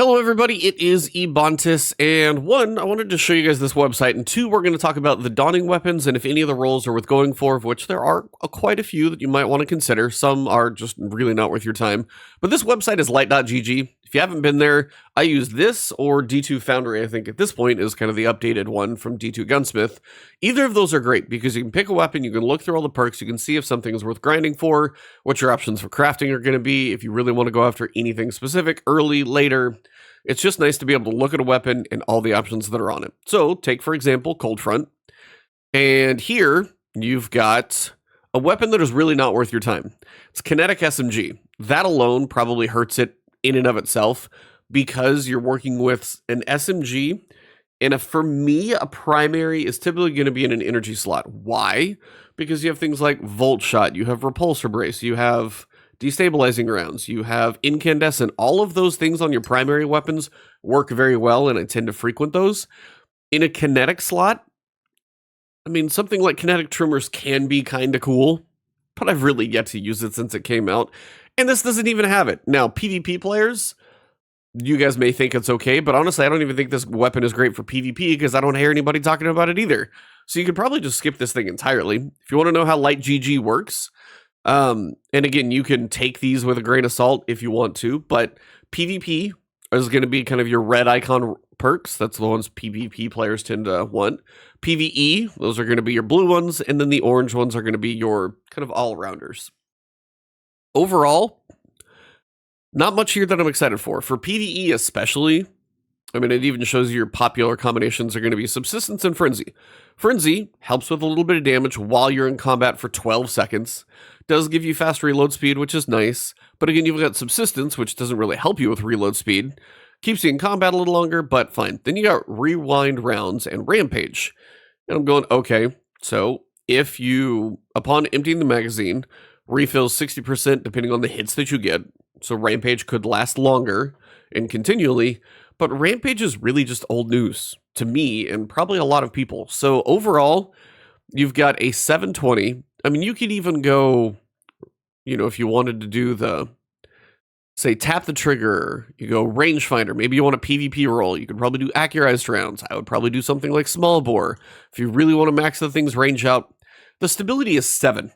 Hello everybody, it is Ebontis, and one, I wanted to show you guys this website, and two, we're going to talk about the dawning weapons and if any of the roles are worth going for, of which there are quite a few that you might want to consider. Some are just really not worth your time. But this website is light.gg. If you haven't been there, I use this or D2 Foundry, I think at this point is kind of the updated one from D2 Gunsmith. Either of those are great because you can pick a weapon, you can look through all the perks, you can see if something is worth grinding for, what your options for crafting are going to be, if you really want to go after anything specific, early, later. It's just nice to be able to look at a weapon and all the options that are on it. So take, for example, Cold Front. And here you've got a weapon that is really not worth your time. It's Kinetic SMG. That alone probably hurts it in and of itself because you're working with an SMG. And for me, a primary is typically going to be in an energy slot. Why? Because you have things like Volt Shot, you have Repulsor Brace, you have destabilizing rounds, you have incandescent. All of those things on your primary weapons work very well, and I tend to frequent those. In a kinetic slot, I mean, something like kinetic trimmers can be kind of cool, but I've really yet to use it since it came out, and this doesn't even have it. Now, PvP players, you guys may think it's okay, but honestly, I don't even think this weapon is great for PvP because I don't hear anybody talking about it either. So you could probably just skip this thing entirely. If you want to know how light GG works, and again, you can take these with a grain of salt if you want to, but PvP is going to be kind of your red icon perks. That's the ones PvP players tend to want. PvE, those are going to be your blue ones, and then the orange ones are going to be your kind of all-rounders. Overall, not much here that I'm excited for. For PvE especially, I mean, it even shows you your popular combinations are going to be Subsistence and Frenzy. Frenzy helps with a little bit of damage while you're in combat for 12 seconds. Does give you fast reload speed, which is nice. But again, you've got Subsistence, which doesn't really help you with reload speed. Keeps you in combat a little longer, but fine. Then you got Rewind Rounds and Rampage. And I'm going, okay, so if you, upon emptying the magazine, refills 60% depending on the hits that you get. So Rampage could last longer and continually. But Rampage is really just old news to me and probably a lot of people. So overall, you've got a 720. I mean, you could even go, you know, if you wanted to do the, say, tap the trigger, you go rangefinder. Maybe you want a PvP roll. You could probably do accurized rounds. I would probably do something like small bore. If you really want to max the thing's range out, the stability is 7.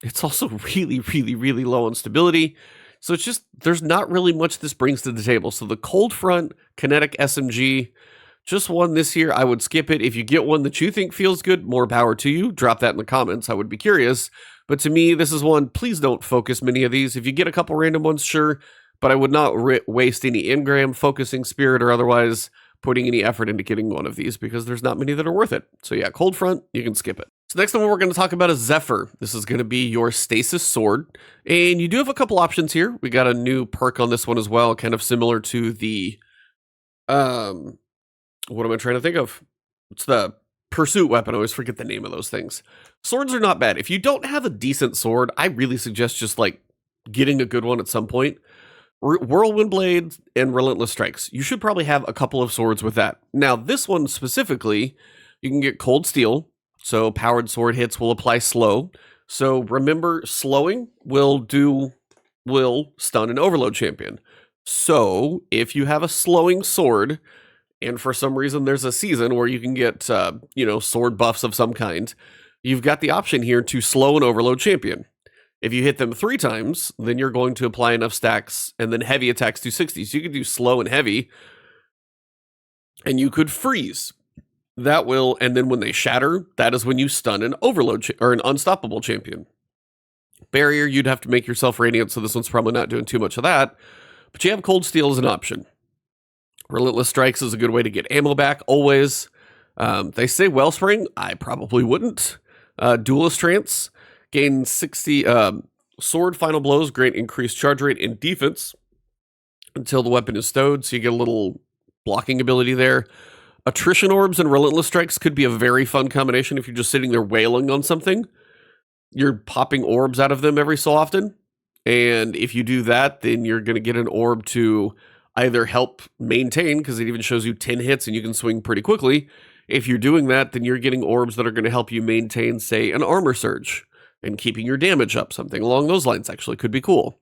It's also really, really, really low on stability. So it's just, there's not really much this brings to the table. So the Cold Front Kinetic SMG, just one this year, I would skip it. If you get one that you think feels good, more power to you. Drop that in the comments. I would be curious. But to me, this is one, please don't focus many of these. If you get a couple random ones, sure. But I would not waste any engram, focusing spirit, or otherwise putting any effort into getting one of these because there's not many that are worth it. So yeah, Cold Front, you can skip it. So next one we're going to talk about is Zephyr. This is going to be your Stasis sword. And you do have a couple options here. We got a new perk on this one as well, kind of similar to the, what am I trying to think of? It's the pursuit weapon. I always forget the name of those things. Swords are not bad. If you don't have a decent sword, I really suggest just like getting a good one at some point. Whirlwind Blade and Relentless Strikes. You should probably have a couple of swords with that. Now, this one specifically, you can get Cold Steel. So powered sword hits will apply slow. So remember, slowing will stun an overload champion. So if you have a slowing sword, and for some reason there's a season where you can get, sword buffs of some kind, you've got the option here to slow an overload champion. If you hit them 3 times, then you're going to apply enough stacks, and then heavy attacks do 60. So you could do slow and heavy, and you could freeze. That will, and then when they shatter, that is when you stun an overload or an unstoppable champion. Barrier, you'd have to make yourself radiant, so this one's probably not doing too much of that. But you have Cold Steel as an option. Relentless Strikes is a good way to get ammo back, always. They say Wellspring, I probably wouldn't. Duelist Trance, gain 60, sword final blows, grant increased charge rate and defense until the weapon is stowed, so you get a little blocking ability there. Attrition Orbs and Relentless Strikes could be a very fun combination if you're just sitting there wailing on something. You're popping orbs out of them every so often, and if you do that, then you're going to get an orb to either help maintain, because it even shows you 10 hits and you can swing pretty quickly. If you're doing that, then you're getting orbs that are going to help you maintain, say, an armor surge and keeping your damage up. Something along those lines actually could be cool.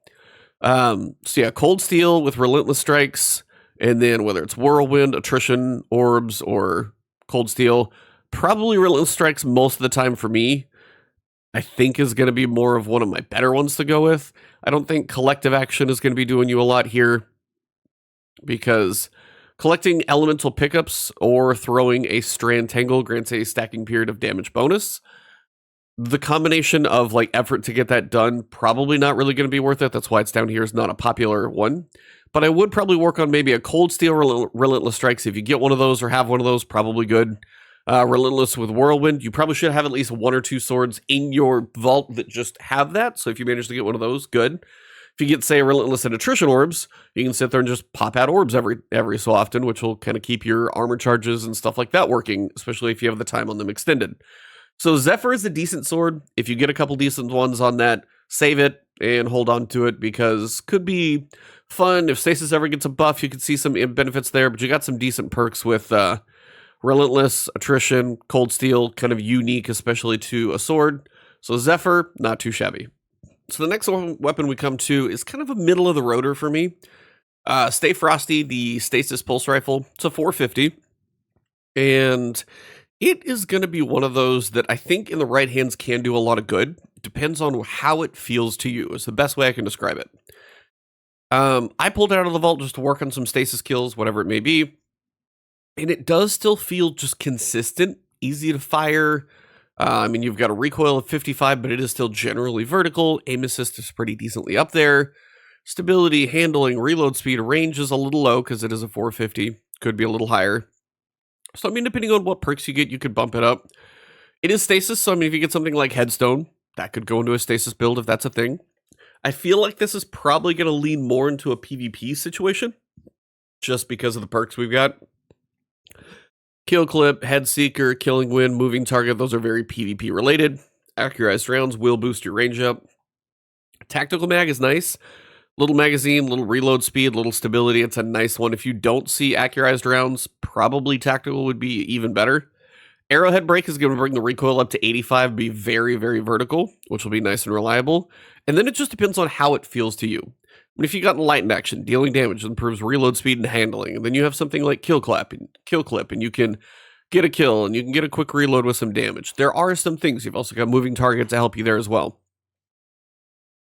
So yeah, Cold Steel with Relentless Strikes And then whether it's Whirlwind, Attrition, Orbs, or Cold Steel, probably Relentless Strikes most of the time for me, I think is going to be more of one of my better ones to go with. I don't think Collective Action is going to be doing you a lot here, because collecting elemental pickups or throwing a Strand Tangle grants a stacking period of damage bonus. The combination of like effort to get that done, probably not really going to be worth it. That's why it's down here is not a popular one. But I would probably work on maybe a Cold Steel Relentless Strikes. If you get one of those or have one of those, probably good. Relentless with Whirlwind. You probably should have at least one or two swords in your vault that just have that. So if you manage to get one of those, good. If you get, say, a Relentless and Attrition Orbs, you can sit there and just pop out orbs every so often, which will kind of keep your armor charges and stuff like that working, especially if you have the time on them extended. So Zephyr is a decent sword. If you get a couple decent ones on that, save it and hold on to it, because could be fun. If Stasis ever gets a buff, you could see some benefits there, but you got some decent perks with Relentless, Attrition, Cold Steel, kind of unique, especially to a sword. So Zephyr, not too shabby. So the next weapon we come to is kind of a middle of the roader for me. Stay Frosty, the Stasis Pulse Rifle. It's a 450. And it is going to be one of those that I think in the right hands can do a lot of good. It depends on how it feels to you. It's the best way I can describe it. I pulled it out of the vault just to work on some Stasis kills, whatever it may be. And it does still feel just consistent, easy to fire. I mean, you've got a recoil of 55, but it is still generally vertical. Aim assist is pretty decently up there. Stability, handling, reload speed, range is a little low because it is a 450. Could be a little higher. So, I mean, depending on what perks you get, you could bump it up. It is Stasis, so I mean, if you get something like Headstone, that could go into a Stasis build if that's a thing. I feel like this is probably going to lean more into a PvP situation, just because of the perks we've got. Kill Clip, Head Seeker, Killing Wind, Moving Target, those are very PvP related. Accurized rounds will boost your range up. Tactical Mag is nice. Little magazine, little reload speed, little stability. It's a nice one. If you don't see accurized rounds, probably tactical would be even better. Arrowhead Break is going to bring the recoil up to 85, be very, very vertical, which will be nice and reliable. And then it just depends on how it feels to you. If you got Enlightened Action, dealing damage improves reload speed and handling. And then you have something like Kill Clip, and you can get a kill, and you can get a quick reload with some damage. There are some things. You've also got Moving Target to help you there as well.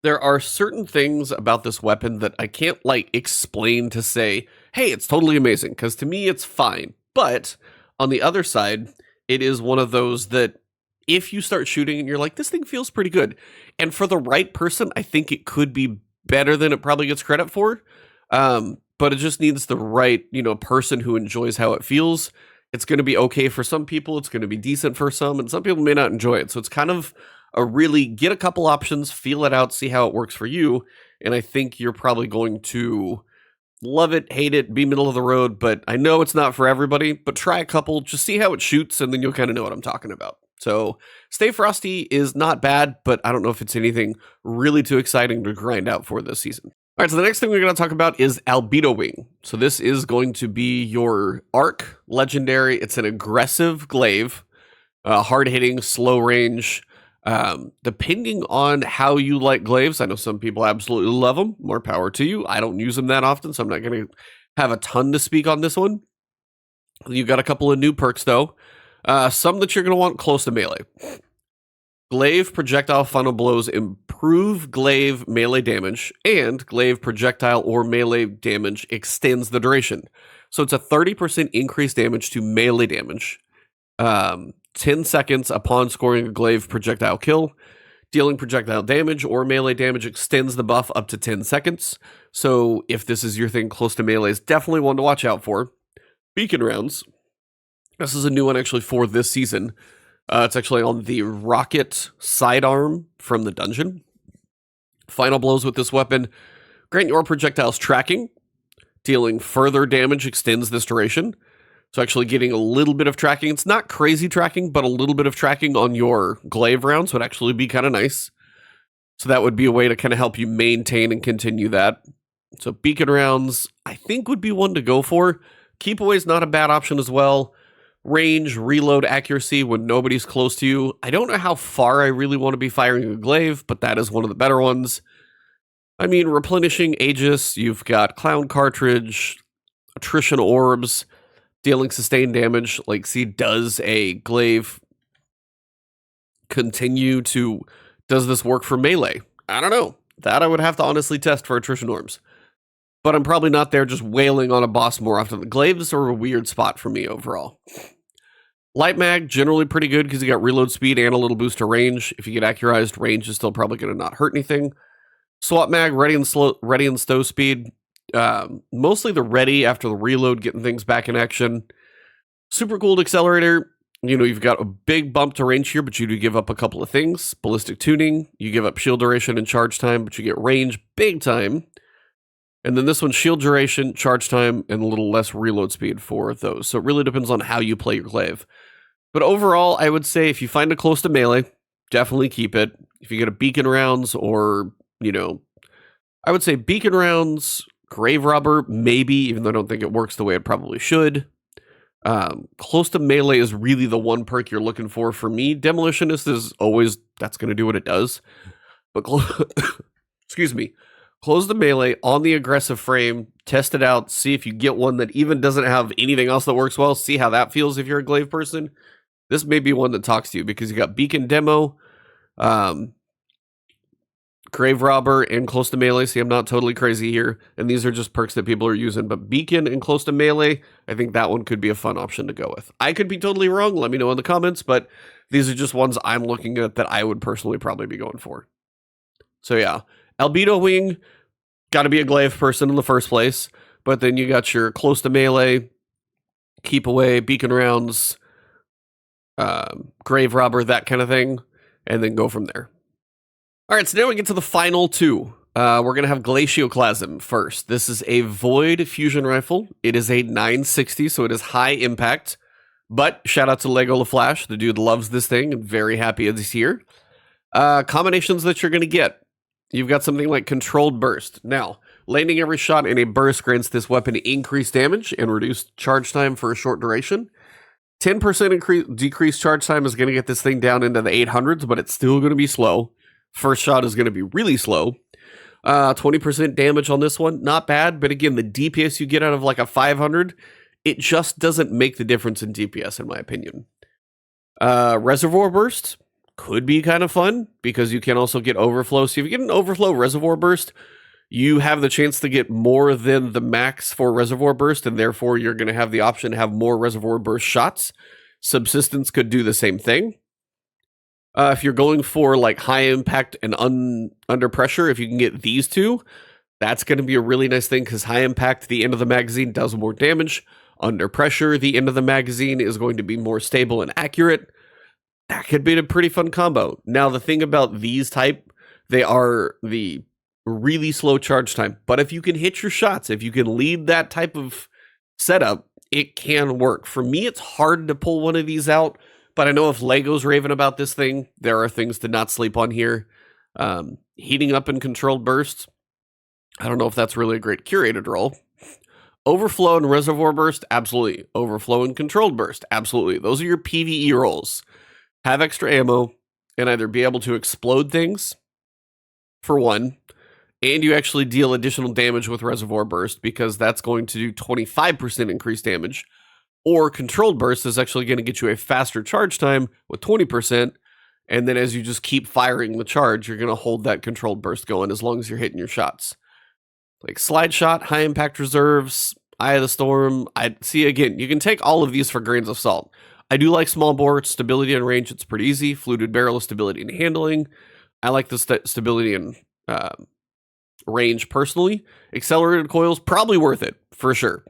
There are certain things about this weapon that I can't, like, explain to say, hey, it's totally amazing, because to me, it's fine. But on the other side, it is one of those that if you start shooting and you're like, this thing feels pretty good. And for the right person, I think it could be better than it probably gets credit for. But it just needs the right, person who enjoys how it feels. It's going to be okay for some people. It's going to be decent for some, and some people may not enjoy it. So it's kind of a really get a couple options, feel it out, see how it works for you. And I think you're probably going to love it, hate it, be middle of the road. But I know it's not for everybody, but try a couple, just see how it shoots, and then you'll kind of know what I'm talking about. So Stay Frosty is not bad, but I don't know if it's anything really too exciting to grind out for this season. All right, so the next thing we're going to talk about is Albedo Wing. So this is going to be your Arc Legendary. It's an aggressive glaive, hard-hitting, slow range. Depending on how you like glaives, I know some people absolutely love them. More power to you. I don't use them that often, so I'm not going to have a ton to speak on this one. You've got a couple of new perks, though. Some that you're going to want close to melee. Glaive projectile funnel blows improve glaive melee damage, and glaive projectile or melee damage extends the duration. So it's a 30% increased damage to melee damage. 10 seconds upon scoring a glaive projectile kill. Dealing projectile damage or melee damage extends the buff up to 10 seconds. So if this is your thing, close to melee is definitely one to watch out for. Beacon rounds. This is a new one actually for this season. It's actually on the rocket sidearm from the dungeon. Final blows with this weapon grant your projectiles tracking. Dealing further damage extends this duration. So actually getting a little bit of tracking. It's not crazy tracking, but a little bit of tracking on your glaive rounds would actually be kind of nice. So that would be a way to kind of help you maintain and continue that. So beacon rounds, I think, would be one to go for. Keep away is not a bad option as well. Range, reload, accuracy when nobody's close to you. I don't know how far I really want to be firing a glaive, but that is one of the better ones. I mean, replenishing Aegis, you've got Clown Cartridge, attrition orbs, dealing sustained damage. Like, see, does a glaive continue to... Does this work for melee? I don't know. That I would have to honestly test for attrition orbs. But I'm probably not there just wailing on a boss more often. The glaives are a weird spot for me overall. Light mag, generally pretty good because you got reload speed and a little boost to range. If you get accurized, range is still probably going to not hurt anything. Swap mag, ready and stow speed. Mostly the ready after the reload, getting things back in action. Super cooled accelerator. You know, you've got a big bump to range here, but you do give up a couple of things. Ballistic tuning, you give up shield duration and charge time, but you get range big time. And then this one's shield duration, charge time, and a little less reload speed for those. So it really depends on how you play your glaive. But overall, I would say if you find it close to melee, definitely keep it. If you get a beacon rounds or, you know, I would say beacon rounds, grave robber, maybe, even though I don't think it works the way it probably should. Close to melee is really the one perk you're looking for me. Demolitionist is always, that's going to do what it does. But, excuse me. Close the melee on the aggressive frame, test it out, see if you get one that even doesn't have anything else that works well, see how that feels if you're a glaive person. This may be one that talks to you because you got Beacon Demo, Grave Robber, and Close to Melee. See, I'm not totally crazy here, and these are just perks that people are using, but Beacon and Close to Melee, I think that one could be a fun option to go with. I could be totally wrong, let me know in the comments, but these are just ones I'm looking at that I would personally probably be going for. So yeah. Albedo Wing, got to be a glaive person in the first place, but then you got your close to melee, keep away, beacon rounds, grave robber, that kind of thing, and then go from there. All right, so now we get to the final two. We're going to have Glacioclasm first. This is a Void fusion rifle. It is a 960, so it is high impact, but shout out to Lego LaFlash. The dude loves this thing and very happy it's here. Combinations that you're going to get. You've got something like Controlled Burst. Now, landing every shot in a burst grants this weapon increased damage and reduced charge time for a short duration. 10% decreased charge time is going to get this thing down into the 800s, but it's still going to be slow. First shot is going to be really slow. 20% damage on this one, not bad, but again, the DPS you get out of like a 500, it just doesn't make the difference in DPS, in my opinion. Reservoir Burst could be kind of fun because you can also get overflow. So if you get an overflow reservoir burst, you have the chance to get more than the max for reservoir burst, and therefore you're going to have the option to have more reservoir burst shots. Subsistence could do the same thing. If you're going for like high impact and under pressure, if you can get these two, that's going to be a really nice thing because high impact, the end of the magazine does more damage. Under pressure, the end of the magazine is going to be more stable and accurate. That could be a pretty fun combo. Now, the thing about these type, they are the really slow charge time. But if you can hit your shots, if you can lead that type of setup, it can work. For me, it's hard to pull one of these out. But I know if Lego's raving about this thing, there are things to not sleep on here. Heating up and Controlled Burst. I don't know if that's really a great curated role. Overflow and Reservoir Burst, absolutely. Overflow and Controlled Burst, absolutely. Those are your PvE roles. Have extra ammo, and either be able to explode things, for one, and you actually deal additional damage with Reservoir Burst, because that's going to do 25% increased damage, or Controlled Burst is actually going to get you a faster charge time with 20%, and then as you just keep firing the charge, you're going to hold that Controlled Burst going as long as you're hitting your shots. Like Slide Shot, High Impact Reserves, Eye of the Storm. I see, again, you can take all of these for grains of salt. I do like small bore, stability and range, it's pretty easy. Fluted barrel is stability and handling. I like the stability and range personally. Accelerated coils, probably worth it, for sure.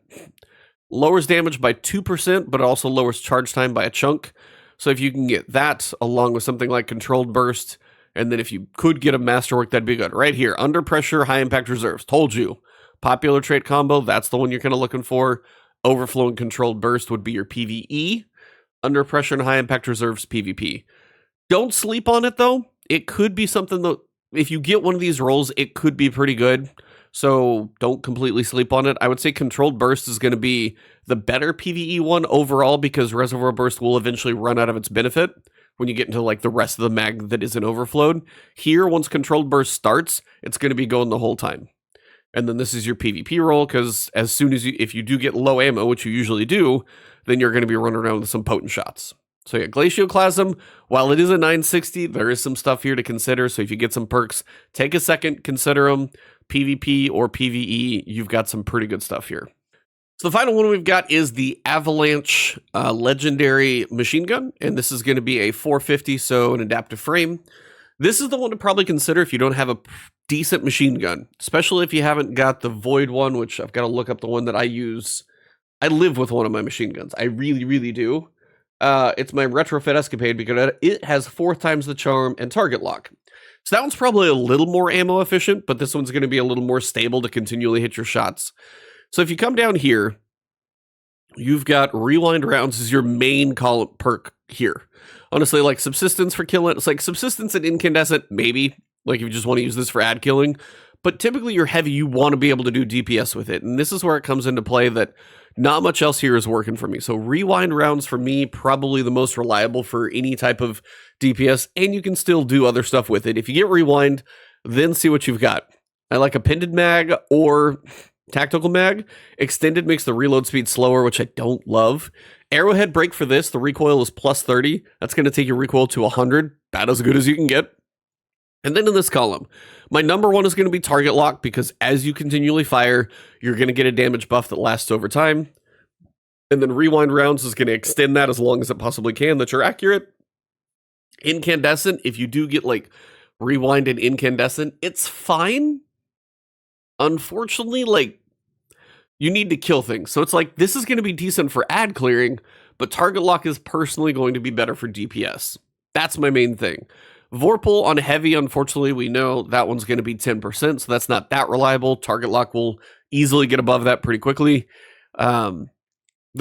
Lowers damage by 2%, but also lowers charge time by a chunk. So if you can get that, along with something like Controlled Burst, and then if you could get a Masterwork, that'd be good. Right here, Under Pressure, High Impact Reserves, told you. Popular trait combo, that's the one you're kind of looking for. Overflow and Controlled Burst would be your PvE. Under Pressure and High Impact Reserves, PvP. Don't sleep on it, though. It could be something that, if you get one of these roles, it could be pretty good. So don't completely sleep on it. I would say Controlled Burst is going to be the better PvE one overall, because Reservoir Burst will eventually run out of its benefit when you get into like the rest of the mag that isn't overflowed. Here, once Controlled Burst starts, it's going to be going the whole time. And then this is your PvP roll, because as soon as if you do get low ammo, which you usually do, then you're going to be running around with some potent shots. So yeah, Glacioclasm, while it is a 960, there is some stuff here to consider. So if you get some perks, take a second, consider them. PvP or PvE, you've got some pretty good stuff here. So the final one we've got is the Avalanche Legendary Machine Gun, and this is going to be a 450, so an adaptive frame. This is the one to probably consider if you don't have a decent machine gun, especially if you haven't got the Void one, which I've got to look up the one that I use. I live with one of my machine guns. I really, really do. It's my Retrofit Escapade because it has 4 times the charm and target lock. So that one's probably a little more ammo efficient, but this one's going to be a little more stable to continually hit your shots. So if you come down here, you've got Rewind Rounds as your main perk here. Honestly, like Subsistence for killing, it's like Subsistence and Incandescent, maybe. Like if you just want to use this for ad killing. But typically you're heavy, you want to be able to do DPS with it. And this is where it comes into play that not much else here is working for me. So Rewind Rounds for me, probably the most reliable for any type of DPS. And you can still do other stuff with it. If you get Rewind, then see what you've got. I like Appended Mag or Tactical Mag. Extended makes the reload speed slower, which I don't love. Arrowhead Break for this, the recoil is plus 30. That's going to take your recoil to 100. About as good as you can get. And then in this column, my number one is going to be Target Lock, because as you continually fire, you're going to get a damage buff that lasts over time. And then Rewind Rounds is going to extend that as long as it possibly can, that you're accurate. Incandescent, if you do get like Rewind and Incandescent, it's fine. Unfortunately, like, you need to kill things. So it's like, this is going to be decent for ad clearing, but Target Lock is personally going to be better for DPS. That's my main thing. Vorpal on heavy, unfortunately, we know that one's going to be 10%, so that's not that reliable. Target Lock will easily get above that pretty quickly. The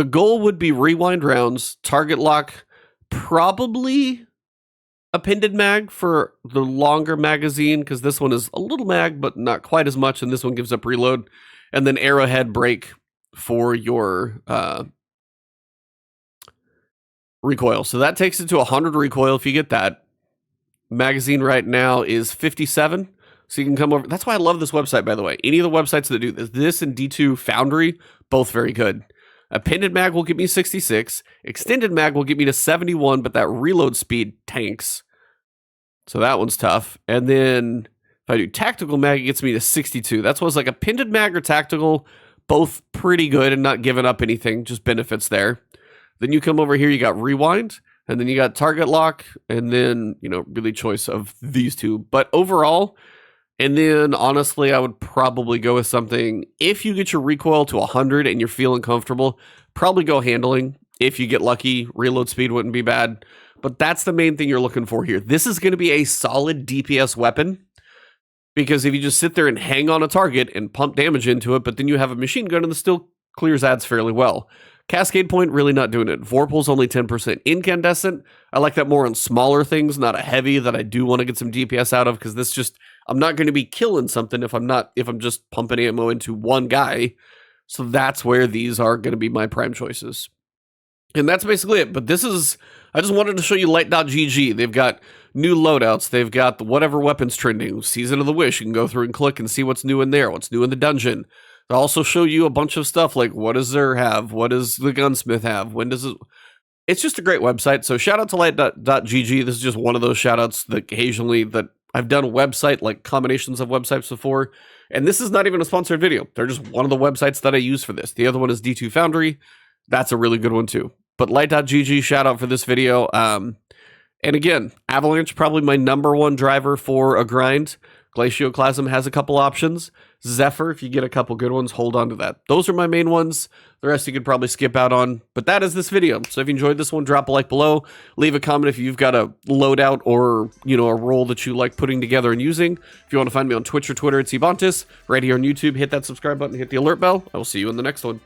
goal would be Rewind Rounds, Target Lock, probably Appended Mag for the longer magazine, because this one is a little mag, but not quite as much, and this one gives up reload. And then Arrowhead Break for your recoil. So that takes it to 100 recoil if you get that. Magazine right now is 57, so you can come over. That's why I love this website, by the way. Any of the websites that do this and D2 Foundry, both very good. Appended Mag will get me 66. Extended Mag will get me to 71, but that reload speed tanks. So that one's tough. And then if I do Tactical Mag, it gets me to 62. That's what's like Appended Mag or Tactical, both pretty good and not giving up anything, just benefits there. Then you come over here, you got Rewind. And then you got Target Lock, and then, you know, really choice of these two. But overall, and then honestly, I would probably go with something, if you get your recoil to 100 and you're feeling comfortable, probably go Handling. If you get lucky, reload speed wouldn't be bad. But that's the main thing you're looking for here. This is going to be a solid DPS weapon, because if you just sit there and hang on a target and pump damage into it, but then you have a machine gun and it still clears ads fairly well. Cascade Point, really not doing it. Vorpal's only 10%. Incandescent, I like that more on smaller things, not a heavy that I do want to get some DPS out of, because this just, I'm not going to be killing something if I'm just pumping ammo into one guy. So that's where these are going to be my prime choices. And that's basically it. But this is, I just wanted to show you light.gg. They've got new loadouts. They've got the whatever weapons trending. Season of the Wish. You can go through and click and see what's new in there, what's new in the dungeon. They also show you a bunch of stuff like, what does Xur have? What does the Gunsmith have? When does it... It's just a great website. So shout out to light.gg. This is just one of those shout outs that occasionally that I've done a website, like combinations of websites before. And this is not even a sponsored video. They're just one of the websites that I use for this. The other one is D2 Foundry. That's a really good one too. But light.gg, shout out for this video. And again, Avalanche, probably my number one driver for a grind. Glacioclasm has a couple options. Zephyr, if you get a couple good ones, hold on to that. Those are my main ones. The rest you could probably skip out on. But that is this video. So if you enjoyed this one, drop a like below. Leave a comment if you've got a loadout or, you know, a role that you like putting together and using. If you want to find me on Twitch or Twitter, it's Ebontis. Right here on YouTube, hit that subscribe button, hit the alert bell. I will see you in the next one.